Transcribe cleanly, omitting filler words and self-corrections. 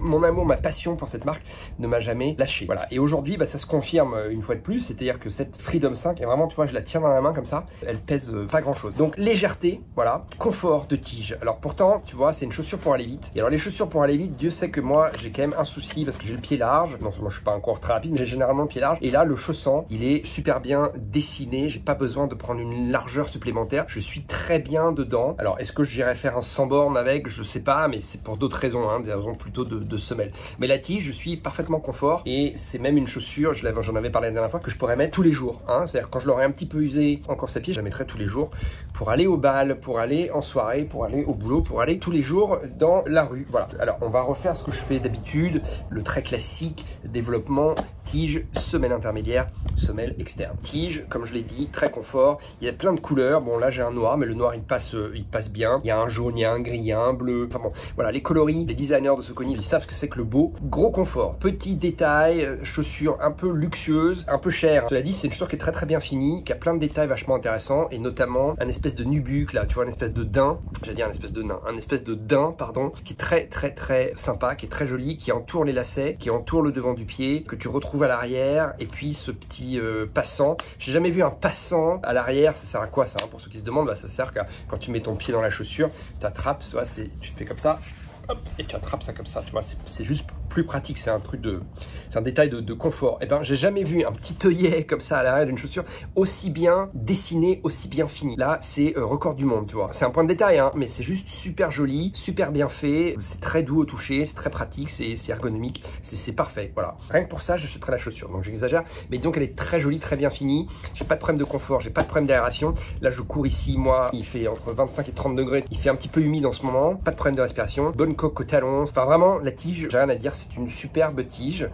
mon amour, ma passion pour cette marque ne m'a jamais lâché. Voilà. Et aujourd'hui, bah, ça se confirme une fois de plus, c'est-à-dire que cette Freedom 5 est vraiment, tu vois, je la tiens dans la main comme ça, elle pèse pas grand-chose. Donc légèreté, voilà, confort de tige. Alors pourtant, tu vois, c'est une chaussure pour aller vite. Et alors les chaussures pour aller vite, Dieu sait que moi, j'ai quand même un souci parce que j'ai le pied large. Non seulement je suis pas encore très rapide, mais j'ai généralement le pied large. Et là, le chausson, il est super bien dessiné. J'ai pas besoin de prendre une largeur supplémentaire. Je suis très bien dedans. Alors, est-ce que j'irais faire un 100 bornes avec? Je sais pas, mais c'est pour d'autres raisons, hein, des raisons plutôt de semelle. Mais la tige, je suis parfaitement confort et c'est même une chaussure, j'en avais parlé la dernière fois, que je pourrais mettre tous les jours. Hein. C'est-à-dire quand je l'aurais un petit peu usé en course à pied, je la mettrais tous les jours pour aller au bal, pour aller en soirée, pour aller au boulot, pour aller tous les jours dans la rue. Voilà. Alors, on va refaire ce que je fais d'habitude, le très classique développement tige, semelle intermédiaire, semelle externe. Tige, comme je l'ai dit, très confort. Il y a plein de couleurs. Bon, là, j'ai un noir, mais le noir, il passe bien. Il y a un jaune, il y a un gris, il y a un bleu. Enfin bon, voilà, les coloris, les designers de Saucony, ils savent ce que c'est que le beau. Gros confort. Petit détail, chaussure un peu luxueuse, un peu chère. Cela dit, c'est une chaussure qui est très très bien finie, qui a plein de détails vachement intéressants, et notamment un espèce de nubuck, là, tu vois, une espèce de daim. J'allais dire un espèce de nain. Un espèce de daim, pardon, qui est très très très sympa, qui est très joli, qui entoure les lacets, qui entoure le devant du pied, que tu retrouves à l'arrière, et puis ce petit passant. J'ai jamais vu un passant à l'arrière. Ça sert à quoi ça, hein, pour ceux qui se demandent, bah, ça sert qu'à quand tu mets ton pied dans la chaussure, tu attrapes, tu vois, tu fais comme ça, hop, et tu attrapes ça comme ça, tu vois, c'est juste plus pratique, c'est un truc c'est un détail de confort. Et ben, j'ai jamais vu un petit œillet comme ça à l'arrière d'une chaussure aussi bien dessiné, aussi bien fini. Là, c'est record du monde, tu vois. C'est un point de détail, hein, mais c'est juste super joli, super bien fait, c'est très doux au toucher, c'est très pratique, c'est ergonomique, c'est parfait, voilà. Rien que pour ça, j'achèterais la chaussure, donc j'exagère, mais disons qu'elle est très jolie, très bien finie, j'ai pas de problème de confort, j'ai pas de problème d'aération. Là, je cours ici, moi, il fait entre 25 et 30 degrés, il fait un petit peu humide en ce moment, pas de problème de respiration, bonne coque au talon, enfin vraiment, la tige, j'ai rien à dire, c'est une superbe tige.